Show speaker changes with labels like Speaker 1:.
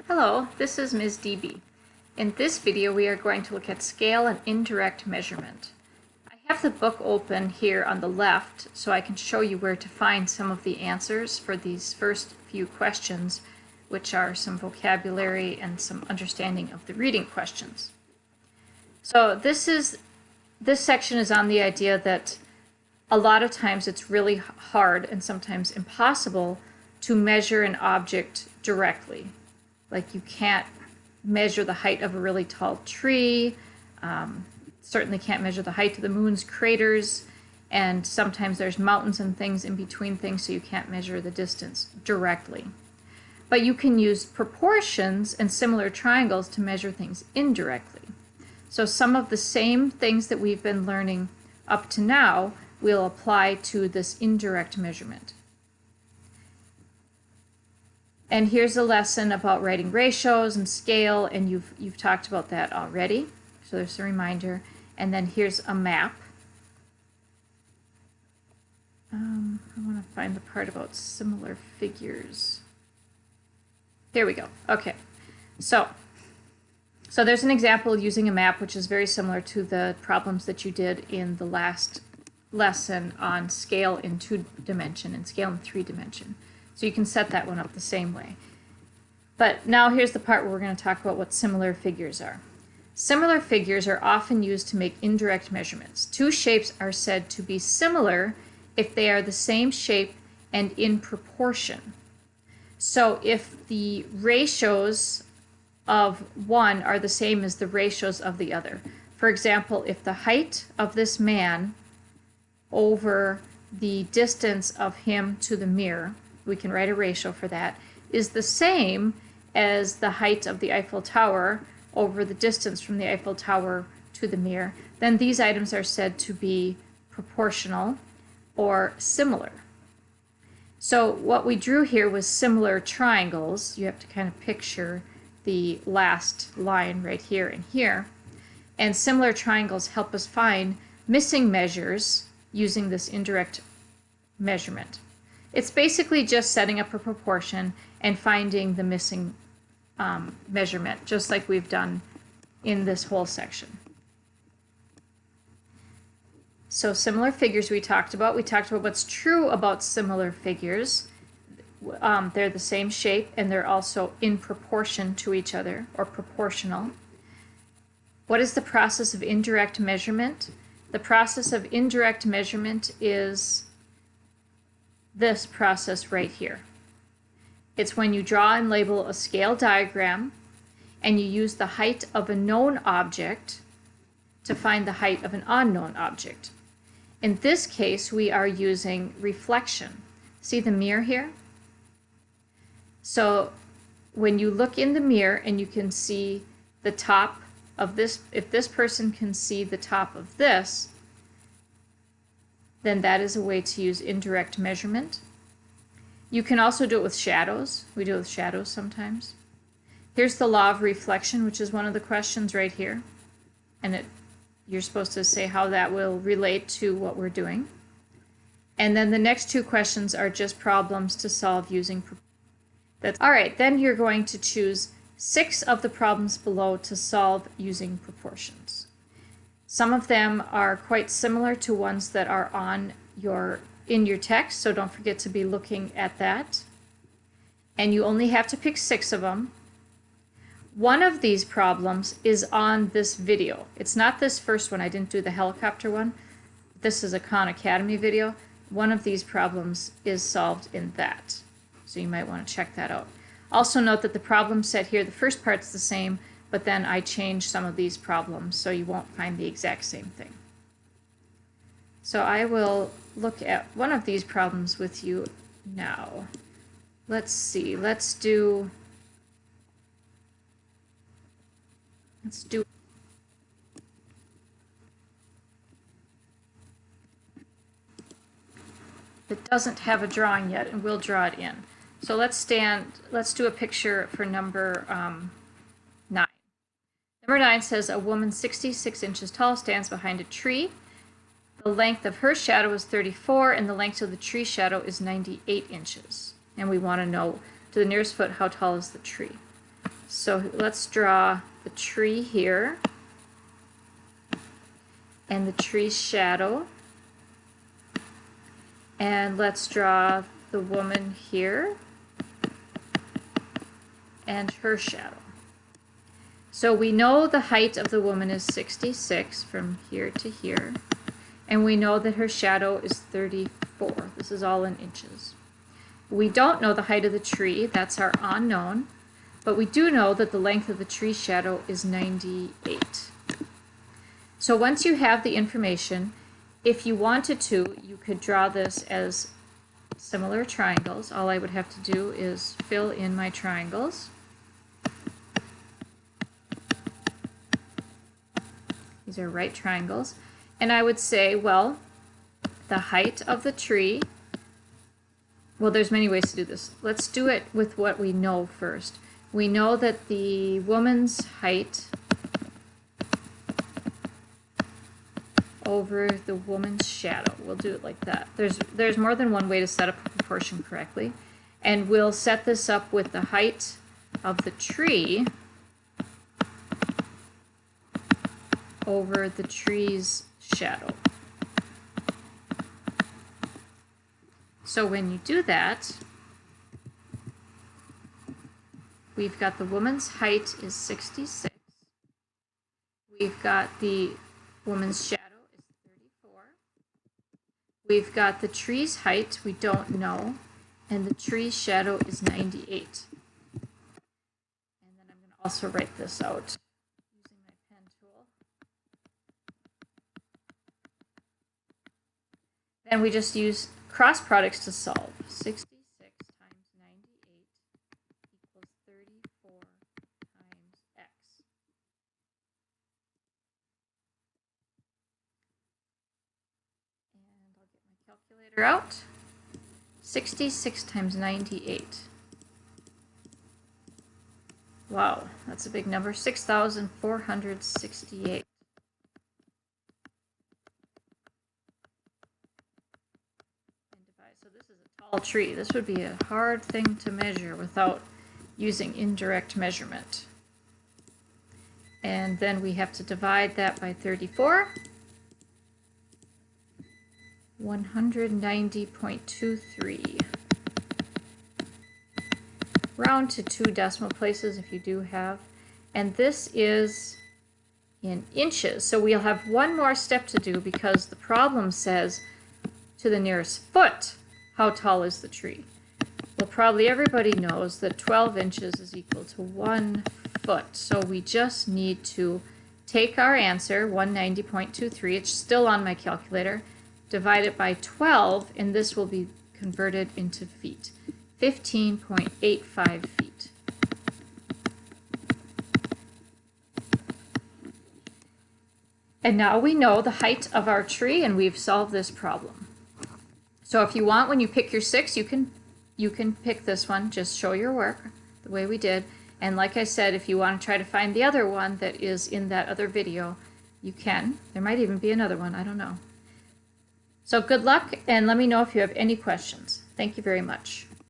Speaker 1: Hello, this is Ms. DB. In this video we are going to look at scale and indirect measurement. I have the book open here on the left so I can show you where to find some of the answers for these first few questions, which are some vocabulary and some understanding of the reading questions. So this section is on the idea that a lot of times it's really hard and sometimes impossible to measure an object directly. Like you can't measure the height of a really tall tree, certainly can't measure the height of the moon's craters, and sometimes there's mountains and things in between things, so you can't measure the distance directly. But you can use proportions and similar triangles to measure things indirectly. So some of the same things that we've been learning up to now will apply to this indirect measurement. And here's a lesson about writing ratios and scale, and you've talked about that already. So there's a reminder. And then here's a map. I want to find the part about similar figures. Here we go. Okay. So there's an example using a map, which is very similar to the problems that you did in the last lesson on scale in 2-dimension and scale in 3-dimension. So you can set that one up the same way. But now here's the part where we're going to talk about what similar figures are. Similar figures are often used to make indirect measurements. Two shapes are said to be similar if they are the same shape and in proportion. So if the ratios of one are the same as the ratios of the other. For example, if the height of this man over the distance of him to the mirror, we can write a ratio for that, is the same as the height of the Eiffel Tower over the distance from the Eiffel Tower to the mirror, then these items are said to be proportional or similar. So what we drew here was similar triangles. You have to kind of picture the last line right here and here. And similar triangles help us find missing measures using this indirect measurement. It's basically just setting up a proportion and finding the missing measurement, just like we've done in this whole section. So similar figures we talked about. We talked about what's true about similar figures. They're the same shape and they're also in proportion to each other, or proportional. What is the process of indirect measurement? The process of indirect measurement is this process right here. It's when you draw and label a scale diagram and you use the height of a known object to find the height of an unknown object. In this case, we are using reflection. See the mirror here? So when you look in the mirror and you can see the top of this, if this person can see the top of this, then that is a way to use indirect measurement. You can also do it with shadows. We do it with shadows sometimes. Here's the law of reflection, which is one of the questions right here. And you're supposed to say how that will relate to what we're doing. And then the next two questions are just problems to solve using proportions. All right, then you're going to choose 6 of the problems below to solve using proportions. Some of them are quite similar to ones that are in your text, so don't forget to be looking at that. And you only have to pick 6 of them. One of these problems is on this video. It's not this first one. I didn't do the helicopter one. This is a Khan Academy video. One of these problems is solved in that. So you might want to check that out. Also note that the problem set here, the first part's the same, but then I changed some of these problems so you won't find the exact same thing. So I will look at one of these problems with you now. Let's see, let's do it doesn't have a drawing yet, and we'll draw it in. So let's do a picture for number 9. Number 9 says a woman 66 inches tall stands behind a tree. The length of her shadow is 34 and the length of the tree shadow is 98 inches. And we want to know to the nearest foot how tall is the tree. So let's draw the tree here and the tree's shadow. And let's draw the woman here and her shadow. So we know the height of the woman is 66 from here to here, and we know that her shadow is 34. This is all in inches. We don't know the height of the tree, that's our unknown, but we do know that the length of the tree shadow is 98. So once you have the information, if you wanted to, you could draw this as similar triangles. All I would have to do is fill in my triangles. These are right triangles. And I would say, well, the height of the tree, well, there's many ways to do this. Let's do it with what we know first. We know that the woman's height over the woman's shadow. We'll do it like that. There's more than one way to set up a proportion correctly. And we'll set this up with the height of the tree over the tree's shadow. So when you do that, we've got the woman's height is 66. We've got the woman's shadow is 34. We've got the tree's height, we don't know, and the tree's shadow is 98. And then I'm going to also write this out using my pen tool. Then we just use cross products to solve. 66 times 98 equals 34 times x. And I'll get my calculator out. 66 times 98. Wow, that's a big number. 6,468. So this is a tall tree. This would be a hard thing to measure without using indirect measurement. And then we have to divide that by 34. 190.23. Round to 2 decimal places if you do have. And this is in inches. So we'll have one more step to do because the problem says to the nearest foot, how tall is the tree? Well, probably everybody knows that 12 inches is equal to 1 foot. So we just need to take our answer, 190.23, it's still on my calculator, divide it by 12, and this will be converted into feet. 15.85 feet. And now we know the height of our tree, and we've solved this problem. So if you want, when you pick your 6, you can pick this one. Just show your work the way we did. And like I said, if you want to try to find the other one that is in that other video, you can. There might even be another one. I don't know. So good luck, and let me know if you have any questions. Thank you very much.